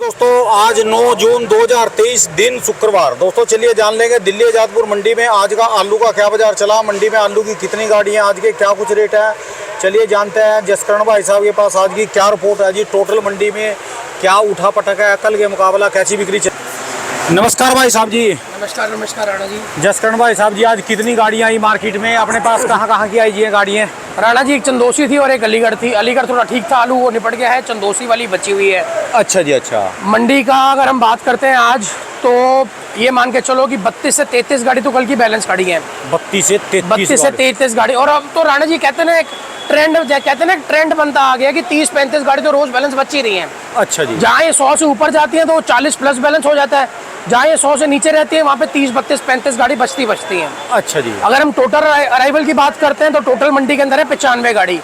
दोस्तों आज 9 जून 2023 दिन शुक्रवार। दोस्तों चलिए जान लेंगे दिल्ली आजादपुर मंडी में आज का आलू का क्या बाजार चला, मंडी में आलू की कितनी गाड़ियां आज के क्या कुछ रेट है। चलिए जानते हैं जसकरण भाई साहब के पास आज की क्या रिपोर्ट है जी। टोटल मंडी में क्या उठा पटक है, कल के मुकाबला कैसी बिक्री चल। नमस्कार भाई साहब जी। नमस्कार नमस्कार राणा जी। जसकरण भाई साहब जी आज कितनी गाड़ियां आई मार्केट में अपने पास, कहाँ की आई जी गाड़ियाँ? राणा जी एक चंदोसी थी और एक अलीगढ़ थी। अलीगढ़ थोड़ा ठीक था, आलू वो निपट गया है, चंदोसी वाली बची हुई है। अच्छा जी अच्छा। मंडी का अगर हम बात करते हैं आज तो ये मान के चलो कि 32 से 33 गाड़ी तो कल की बैलेंस खड़ी है। 32 से 33 गाड़ी। और अब तो राणा जी कहते हैं ट्रेंड बनता आ गया कि 30-35 गाड़ी तो रोज बैलेंस बच ही रही है। अच्छा जी। जहाँ ये 100 से ऊपर जाती है तो 40 प्लस बैलेंस हो जाता है, जहाँ ये 100 से नीचे रहती है वहाँ पे 30-32-35 गाड़ी बचती है। अच्छा जी। अगर हम टोटल अराइवल की बात करते हैं तो टोटल मंडी के अंदर है 95 गाड़ी।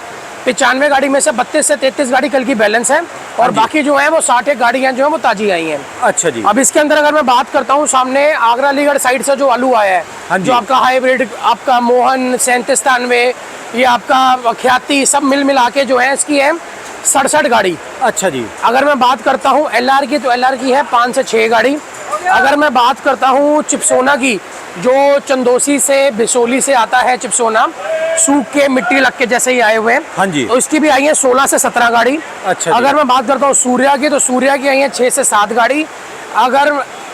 95 गाड़ी में से 32 से 33 गाड़ी कल की बैलेंस है और बाकी जो है वो 60 91 जो है वो ताजी आई हैं। अच्छा जी। अब इसके अंदर अगर मैं बात करता हूँ, सामने आगरा अलीगढ़ साइड से जो आलू आया है, जो आपका हाइब्रिड, आपका मोहन 3793, ये आपका ख्याति, सब मिला के जो है इसकी है 67 गाड़ी। अच्छा जी। अगर मैं बात करता हूँ LR की तो LR की है 5 से 6 गाड़ी। अगर मैं बात करता हूँ चिपसोना की, जो चंदोसी से बिसोली से आता है चिपसोना, सूख के मिट्टी लग के जैसे ही आए हुए हैं, हाँ जी, तो इसकी भी आई है 16 से 17 गाड़ी। अच्छा। अगर मैं बात करता हूँ सूर्या की तो सूर्या की आई है 6 से 7 गाड़ी। अगर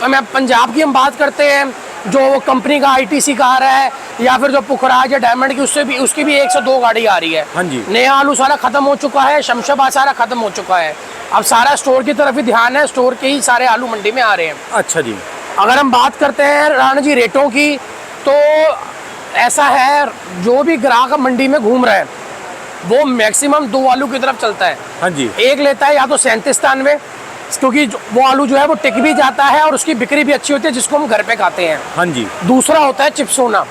मैं पंजाब की हम बात करते हैं, जो कंपनी का ITC का आ रहा है या फिर जो पुखराज या डायमंड की, उसकी भी 1 से 2 गाड़ी आ रही है। हाँ जी। नया आलू सारा खत्म हो चुका है, शमशाबाद सारा खत्म हो चुका है, अब सारा स्टोर की तरफ ही ध्यान है, स्टोर के ही सारे आलू मंडी में आ रहे हैं। अच्छा जी। अगर हम बात करते हैं राणा जी रेटों की, तो ऐसा है जो भी ग्राहक मंडी में घूम रहा है वो मैक्सिमम 2 आलू की तरफ चलता है। हाँ जी। एक लेता है या तो 3793, क्योंकि वो आलू जो है वो टिक भी जाता है और उसकी बिक्री भी अच्छी होती है, जिसको हम घर पे खाते हैं। हाँ जी। दूसरा होता है चिपसोना।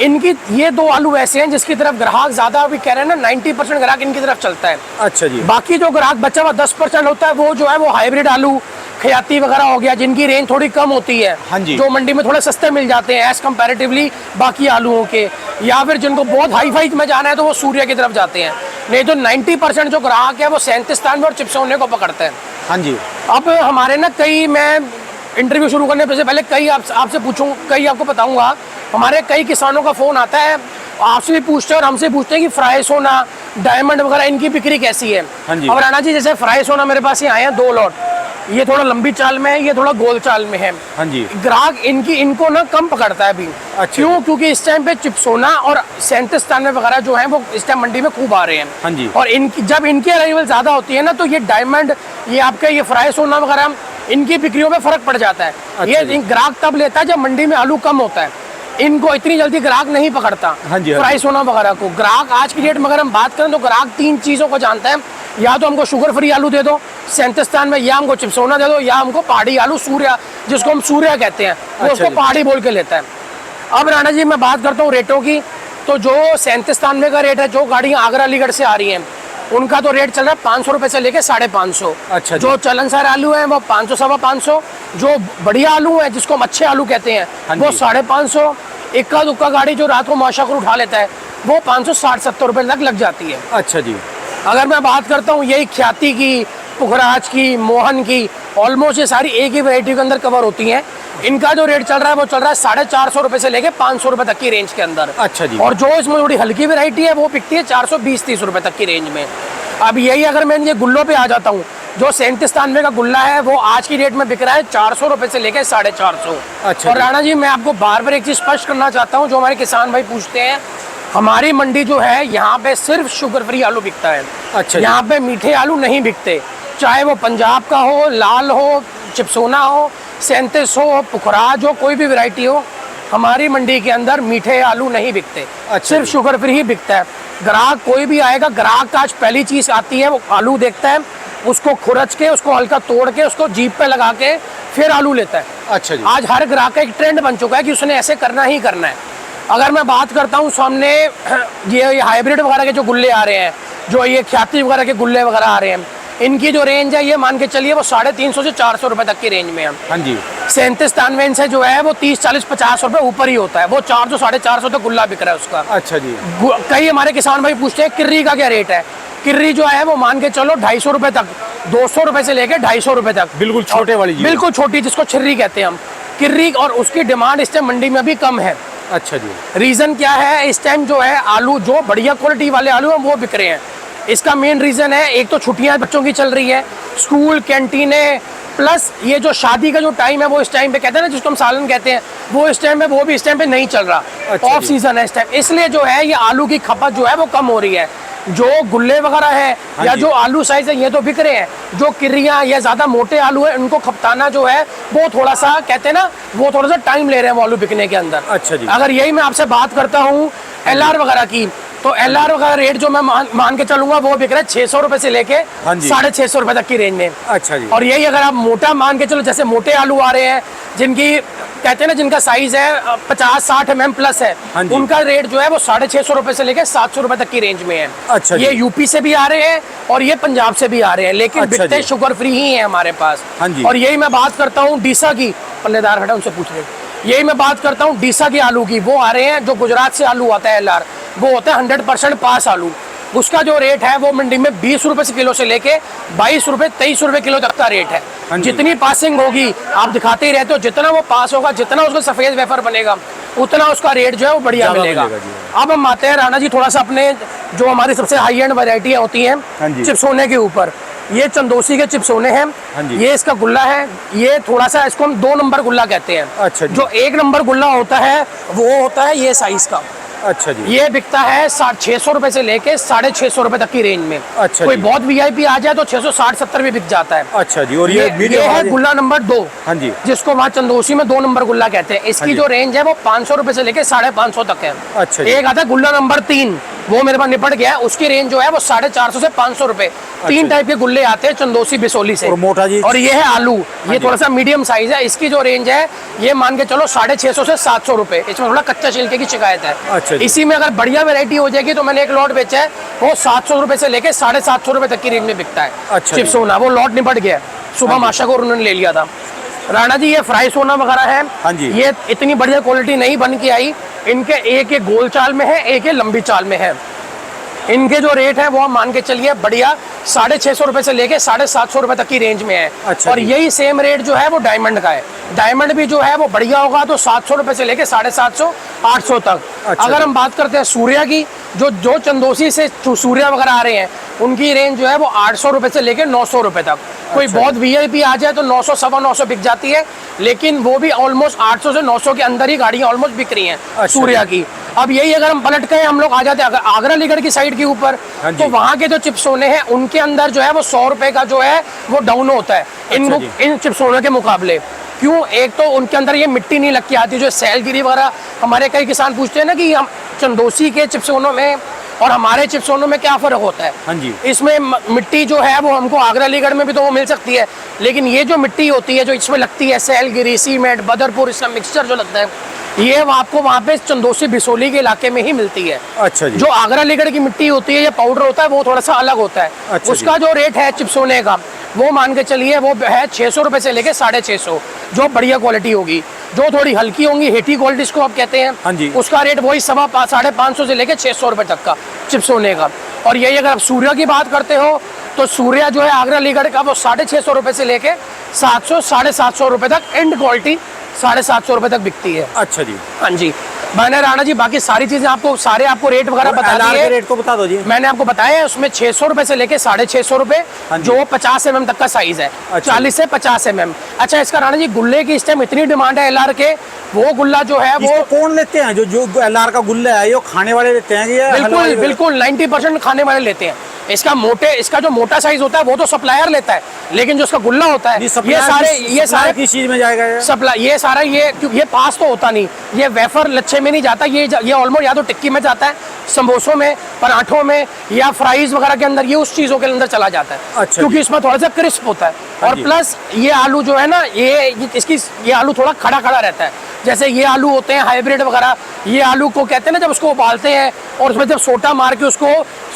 इनकी ये 2 आलू ऐसे हैं जिसकी तरफ ग्राहक ज्यादा, अभी कह रहे हैं ना 90% ग्राहक इनकी तरफ चलता है। अच्छा जी। बाकी जो ग्राहक बचा हुआ 10% होता है वो जो है वो हाइब्रिड आलू, ख्याति वगैरह हो गया, जिनकी रेंज थोड़ी कम होती है। हाँ जी। जो मंडी में थोड़े सस्ते मिल जाते हैं एज कंपैरेटिवली बाकी आलूओं के, या फिर जिनको बहुत हाई फाई में जाना है तो वो सूर्य की तरफ जाते हैं। नहीं तो 90% जो ग्राहक है वो 3793 और चिपसोने को पकड़ते हैं। हाँ जी। अब हमारे ना कई, मैं इंटरव्यू शुरू करने से पहले कई आपसे पूछूं, कई आपको बताऊंगा, हमारे कई किसानों का फ़ोन आता है, आपसे भी पूछते हैं और हमसे पूछते हैं कि फ्राई सोना, डायमंड वगैरह इनकी बिक्री कैसी है। हाँ जी। अब राणा जी जैसे फ्राई सोना मेरे पास ये आए हैं 2 लॉट, ये थोड़ा लंबी चाल में है, ये थोड़ा गोल चाल में है। हाँ जी। ग्राहक इनको ना कम पकड़ता है अभी। अच्छा। क्यों? क्योंकि इस टाइम पे चिपसोना और 3793 वगैरह जो है वो इस टाइम मंडी में खूब आ रहे हैं। हाँ जी। और जब इनकी अराइवल ज़्यादा होती है ना, तो ये डायमंड, ये आपके ये फ्राई सोना वगैरह, इनकी बिक्रियों में फ़र्क पड़ जाता है। अच्छा। ये ग्राहक तब लेता है जब मंडी में आलू कम होता है, इनको इतनी जल्दी ग्राहक नहीं पकड़ता। हाँ जी। फ्राई सोना वगैरह को ग्राहक आज की डेट में अगर हम बात करें तो ग्राहक 3 चीज़ों को जानता है, या तो हमको शुगर फ्री आलू दे दो 37 में, या हमको चिपसोना दे दो, या हमको पहाड़ी आलू सूर्या, जिसको हम सूर्या कहते हैं, वो उसको पहाड़ी बोल के लेता है। अब राणा जी मैं बात करता हूँ रेटों की, तो जो 3793 का रेट है, जो गाड़ियाँ आगरा अलीगढ़ से आ रही हैं उनका तो रेट चल रहा है 500 रुपये से लेके 550। अच्छा। जो चलनसार आलू हैं वो 500 सवा 500, जो बढ़िया आलू है जिसको हम अच्छे आलू कहते हैं वो 550। इक्का दुक्का गाड़ी जो रात को मौशा को उठा लेता है वो 560-70 रुपये तक लग जाती है। अच्छा जी। अगर मैं बात करता हूँ यही ख्याति की, पुखराज की, मोहन की, ऑलमोस्ट ये सारी एक ही वैरायटी के अंदर कवर होती हैं। इनका जो रेट चल रहा है वो चल रहा है 450 रुपये से लेके 500 रुपये तक की रेंज के अंदर। अच्छा जी। और जो इसमें थोड़ी हल्की वैरायटी है वो बिकती है 420-30 रुपये तक की रेंज में। अब यही अगर मैं ये गुल्लों पे आ जाता हूँ, जो 3793 का गुल्ला है वो आज की डेट में बिक रहा है 400 रुपये से लेकर 450। अच्छा। और राणा जी मैं आपको बार बार एक चीज़ स्पष्ट करना चाहता हूँ, जो हमारे किसान भाई पूछते हैं, हमारी मंडी जो है यहाँ पे सिर्फ शुगर फ्री आलू बिकता है। अच्छा। यहाँ पे मीठे आलू नहीं बिकते, चाहे वो पंजाब का हो, लाल हो, चिपसोना हो, 37 हो, पुखराज हो, कोई भी वैरायटी हो, हमारी मंडी के अंदर मीठे आलू नहीं बिकते। अच्छा। सिर्फ शुगर फ्री ही बिकता है। ग्राहक कोई भी आएगा, ग्राहक का आज पहली चीज़ आती है वो आलू देखता है, उसको खुरच के, उसको हल्का तोड़ के, उसको जीप पे लगा के फिर आलू लेता है। अच्छा जी। आज हर ग्राहक का एक ट्रेंड बन चुका है कि उसने ऐसे करना ही करना है। अगर मैं बात करता हूँ सामने ये हाइब्रिड वगैरह के जो गुल्ले आ रहे हैं, जो ये ख्याति वगैरह के गुल्ले वगैरह आ रहे हैं, इनकी जो रेंज है ये मान के चलिए वो 350 से 400 रुपए तक की रेंज में है। हाँ जी। 37 तानवेन से जो है वो 30 40 50 रुपए ऊपर ही होता है, वो 400 450 तक गुल्ला बिक रहा है उसका। अच्छा जी। कई हमारे किसान भाई पूछते हैं किर्री का क्या रेट है। किर्री जो है वो मान के चलो 250 रुपए तक, 200 रुपए से लेके 250 रुपए तक, बिल्कुल छोटे वाली जी। बिल्कुल छोटी, जिसको छिर्री कहते हैं हम, किर्री। और उसकी डिमांड इस टाइम मंडी में अभी कम है। अच्छा जी। रीजन क्या है, इस टाइम जो है आलू जो बढ़िया क्वालिटी वाले आलू हैं वो बिक रहे हैं। इसका मेन रीजन है, एक तो छुट्टियां बच्चों की चल रही है, स्कूल कैंटीनें, प्लस ये जो शादी का जो टाइम है वो इस टाइम पे कहते हैं ना, जिसको हम सालन कहते हैं, वो इस टाइम पे, वो भी इस टाइम पे नहीं चल रहा। अच्छा ऑफ सीजन है इस टाइम, इसलिए जो है ये आलू की खपत जो है वो कम हो रही है। जो गुल्ले वगैरह है हाँ या जी। जो आलू साइज है ये तो बिक रहे हैं, जो किर्रियाँ या ज्यादा मोटे आलू है उनको खपताना जो है वो थोड़ा सा कहते हैं ना, वो थोड़ा सा टाइम ले रहे हैं वो आलू बिकने के अंदर। अच्छा जी। अगर यही मैं आपसे बात करता हूँ LR वगैरह की, तो LR वगैरह रेट जो मैं मान के चलूंगा वो बिक रहा है 600 रुपए से लेके हाँ जी। 650 रुपए तक की रेंज में। अच्छा जी। और यही अगर आप मोटा मान के चलो, जैसे मोटे आलू आ रहे हैं जिनकी कहते हैं ना, जिनका साइज है 50-60 mm प्लस है, हाँ जी। उनका रेट जो है वो 650 रुपए से लेके 700 रुपए तक की रेंज में है। अच्छा ये जी। यूपी से भी आ रहे हैं और ये पंजाब से भी आ रहे हैं, लेकिन अच्छा बिकते जी। शुगर फ्री ही है हमारे पास। हाँ जी। और यही मैं बात करता हूँ डीसा की, पल्लेदार हटा उनसे पूछ रहे, यही मैं बात करता हूँ डीसा के आलू की। वो आ रहे हैं जो गुजरात से आलू आता है LR, वो होता है 100% पास आलू। उसका जो रेट है वो मंडी में 20 रुपए से किलो से लेके 22 रुपए 23 रुपए किलो तक का रेट है। हाँ जी। जितनी पासिंग होगी आप दिखाते ही रहते हो, जितना वो पास होगा, जितना उसको सफेद वेफर बनेगा, उतना उसका रेट जो है वो बढ़िया ज्यादा मिलेगा। मिलेगा जी। अब हम आते हैं राणा जी थोड़ा सा अपने जो हमारी सबसे हाई एंड वैरायटियाँ होती हैं हाँ जी। चिप्सोने के ऊपर। ये चंदोसी के चिप्सोने हैं, हाँ जी। ये इसका गुल्ला है। ये थोड़ा सा इसको हम 2 नंबर गुल्ला कहते हैं। अच्छा जी। जो 1 नंबर गुल्ला होता है वो होता है ये साइज का। अच्छा जी। ये बिकता है 650 रुपए से लेके 650 रुपए तक की रेंज में। अच्छा कोई जी। बहुत VIP आ जाए तो 660-70 भी बिक जाता है। अच्छा जी। और ये ये मीडियम है वाले? गुल्ला नंबर 2, हाँ जी। जिसको वहाँ चंदोसी में 2 नंबर गुल्ला कहते हैं। हाँ इसकी जी। जो रेंज है वो 500 रुपए से लेके 550 तक है। अच्छा जी। एक आता है गुल्ला नंबर 3, वो मेरे पास निपट गया है, उसकी रेंज जो है वो 450 से 500 रुपए। 3 टाइप के गुल्ले आते हैं चंदोसी बिसोली से। और मोटा जी? और ये है आलू, ये जी। थोड़ा सा मीडियम साइज है। इसकी जो रेंज है ये मान के चलो 650 से 700 रुपए। इसमें थोड़ा कच्चा छिलके की शिकायत है। अच्छा जी। इसी में अगर बढ़िया वैरायटी हो जाएगी तो मैंने एक लॉट बेचा है, वो 700 रुपए से लेके 750 रुपए तक की रेंज में बिकता है। अच्छा जी। चिप्स सोना, वो लॉट निपट गया सुबह माशा को उन्होंने ले लिया था। राणा जी ये फ्राई सोना वगैरह है, हाँ जी। ये इतनी बढ़िया क्वालिटी नहीं बन के आई। इनके एक ये गोल चाल में है, एक ये लंबी चाल में है। इनके जो रेट है वो हम मान के चलिए बढ़िया 650 रुपए से लेके 750 रुपए तक की रेंज में है। अच्छा और जी। यही सेम रेट जो है वो डायमंड का है। डायमंड भी जो है वो बढ़िया होगा तो 700 रुपए से लेके 750 800 तक। अच्छा अगर जी। हम बात करते हैं सूर्या की, जो चंदोसी से सूर्या वगैरह आ रहे हैं, उनकी रेंज जो है वो 800 रुपए से लेके 900 रुपए तक। कोई अच्छा बहुत VIP आ जाए तो 900 सवा 900 बिक जाती है, लेकिन वो भी ऑलमोस्ट 800 से 900 के अंदर ही गाड़ियां ऑलमोस्ट बिक रही हैं अच्छा सूर्या की। अब यही अगर हम पलट के हम लोग आ जाते हैं अगर आगरा अलीगढ़ की साइड के ऊपर, हाँ जी। तो वहाँ के जो चिप्सोने हैं उनके अंदर जो है वो 100 रुपए का जो है वो डाउन होता है अच्छा जी। इन चिप्सोनों के मुकाबले। क्यों? एक तो उनके अंदर ये मिट्टी नहीं लग के आती, जो सैलगिरी वगैरह हमारे कई किसान पूछते हैं ना कि हम चंदोसी के चिप्सोनों में और हमारे चिप्सोनों में क्या फ़र्क होता है। हाँ जी। इसमें मिट्टी जो है वो हमको आगरा अलीगढ़ में भी तो वो मिल सकती है, लेकिन ये जो मिट्टी होती है जो इसमें लगती है, सैलगिरी, सीमेंट, बदरपुर, इसका मिक्सचर जो लगता है, ये आपको वहाँ पे चंदोसी बिसोली के इलाके में ही मिलती है। अच्छा जी। जो आगरा अलीगढ़ की मिट्टी होती है या पाउडर होता है वो थोड़ा सा अलग होता है। अच्छा उसका जो रेट है चिप्सोने का वो मान के चलिए वो है 600 रुपए से लेके 650, जो बढ़िया क्वालिटी होगी। जो थोड़ी हल्की होंगी, हेटी क्वालिटी इसको आप कहते हैं, हाँ जी। उसका रेट वही 550 से लेके 600 रुपए तक का चिप्सोने का। और यही अगर आप सूर्या की बात करते हो तो सूर्या जो है आगरा अलीगढ़ का वो 650 रुपए से लेके 700 750 रुपए तक एंड क्वालिटी 750 रुपए तक बिकती है। अच्छा जी। हाँ जी। मैंने राणा जी बाकी सारी चीजें आपको रेट वगैरह बता LR दिए। के रेट को बता दो जी। मैंने आपको बताया है उसमें 600 रुपए से लेके 650 रुपए, हाँ जी। जो 50 mm तक का साइज है। अच्छा। 40 से 50 mm। अच्छा, इसका राणा जी गुल्ले की इस टाइम इतनी डिमांड है LR के, वो गुल्ला जो है वो इसको कौन लेते हैं? जो LR का गुल्ला है, ये खाने वाले लेते हैं या बिल्कुल हलवाई? बिल्कुल 90% खाने वाले लेते हैं। इसका जो मोटा साइज होता है वो तो सप्लायर लेता है, लेकिन जो इसका गुल्ला होता है ये सारे किस चीज में जाएगा ये? सप्लाई, ये पास तो होता नहीं, ये वेफर लच्छे में नहीं जाता, ये ऑलमोस्ट या तो टिक्की में जाता है, समोसों में, पराठों में या फ्राइज वगैरह के अंदर, ये उस चीजों के अंदर चला जाता है। अच्छा क्योंकि जी। इसमें थोड़ा सा क्रिस्प होता है। हाँ और जी। प्लस ये आलू जो है ना, ये आलू थोड़ा खड़ा खड़ा रहता है, जैसे ये आलू होते हैं हाइब्रिड वगैरह, ये आलू को कहते हैं ना जब उसको उबालते हैं और उसमें जब सोटा मार के उसको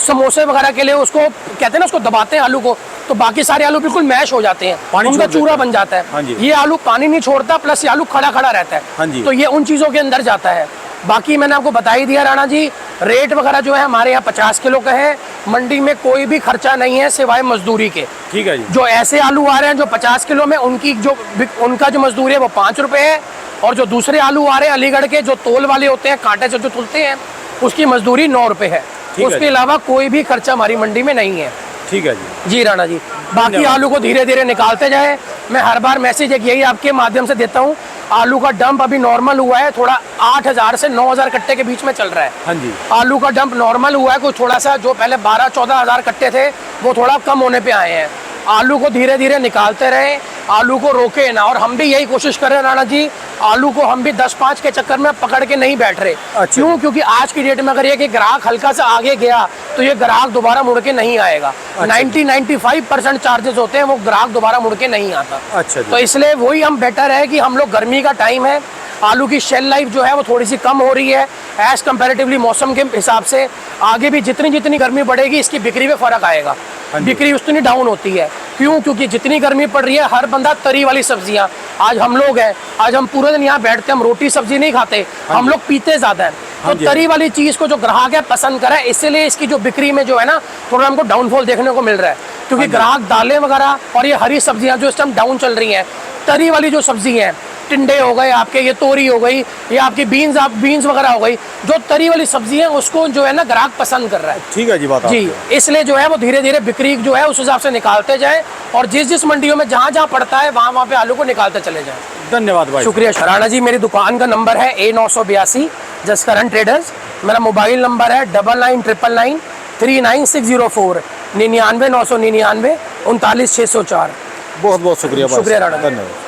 समोसे वगैरह के लिए उसको कहते हैं ना, उसको दबाते हैं आलू को, तो बाकी सारे आलू बिल्कुल मैश हो जाते हैं, पानी उनका छोड़ देते चूरा हैं। बन जाता है। हाँ जी। ये आलू पानी नहीं छोड़ता, प्लस ये आलू खड़ा खड़ा रहता हाँ है, जी। तो ये उन चीज़ों के अंदर जाता है। बाकी मैंने आपको बता ही दिया राणा जी, रेट वगैरह जो है हमारे यहाँ 50 किलो का है, मंडी में कोई भी खर्चा नहीं है सिवाय मजदूरी के। ठीक है जी। जो ऐसे आलू आ रहे हैं जो 50 किलो में, उनका जो मजदूरी है वो 5 रुपये है, और जो दूसरे आलू आ रहे हैं अलीगढ़ के जो तोल वाले होते हैं, कांटे से जो तुलते हैं, उसकी मजदूरी 9 रुपये है। ठीक है उसके जी। अलावा कोई भी खर्चा हमारी मंडी में नहीं है। ठीक है जी। जी राणा जी, बाकी धन्यवाद। आलू को धीरे धीरे निकालते जाए। मैं हर बार मैसेज एक यही आपके माध्यम से देता हूँ, आलू का डंप अभी नॉर्मल हुआ है, थोड़ा 8000 से 9000 कट्टे के बीच में चल रहा है। हाँ जी। आलू का डंप नॉर्मल हुआ है, कुछ थोड़ा सा जो पहले 12-14 हज़ार कट्टे थे वो थोड़ा कम होने पे आए हैं। आलू को धीरे धीरे निकालते रहें, आलू को रोके ना, और हम भी यही कोशिश कर रहे हैं राणा जी, आलू को हम भी 10-5 के चक्कर में पकड़ के नहीं बैठ रहे। अच्छा। क्यों? क्योंकि आज की डेट में अगर ये कि ग्राहक हल्का सा आगे गया तो ये ग्राहक दोबारा मुड़ के नहीं आएगा। 90-95% चार्जेस होते हैं, वो ग्राहक दोबारा मुड़ के नहीं आता। अच्छा जी। तो इसलिए वही हम बेटर है कि हम लोग, गर्मी का टाइम है, आलू की शेल लाइफ जो है वो थोड़ी सी कम हो रही है एज कंपैरेटिवली मौसम के हिसाब से। आगे भी जितनी जितनी गर्मी बढ़ेगी इसकी बिक्री में फ़र्क आएगा, बिक्री उतनी डाउन होती है। क्यों? क्योंकि जितनी गर्मी पड़ रही है, हर बंदा तरी वाली सब्जियां, आज हम लोग हैं, आज हम पूरे दिन यहाँ बैठते हैं, हम रोटी सब्जी नहीं खाते, हम लोग पीते ज़्यादा है, तो तरी वाली चीज़ को जो ग्राहक है पसंद करा है, इसीलिए इसकी जो बिक्री में जो है ना थोड़ा हमको डाउनफॉल देखने को मिल रहा है। क्योंकि ग्राहक दालें वगैरह और ये हरी सब्जियाँ जो इस टाइम डाउन चल रही हैं, तरी वाली जो सब्जी हैं, टिंडे हो गए आपके, ये तोरी हो गई, ये आपकी बीन्स वगैरह हो गई, जो तरी वाली सब्जी है उसको जो है ना ग्राहक पसंद कर रहा है। ठीक है जी। बात जी, इसलिए जो है वो धीरे धीरे बिक्री जो है उस हिसाब से निकालते जाए, और जिस जिस मंडियों में जहाँ जहाँ पड़ता है वहाँ पे आलू को निकालते चले जाए। धन्यवाद भाई। शुक्रिया राणा जी। मेरी दुकान का नंबर है A982 जसकरण ट्रेडर्स। मेरा मोबाइल नंबर है 9999 39604 99 999 39 604। बहुत बहुत शुक्रिया भाई। शुक्रिया राणा। धन्यवाद।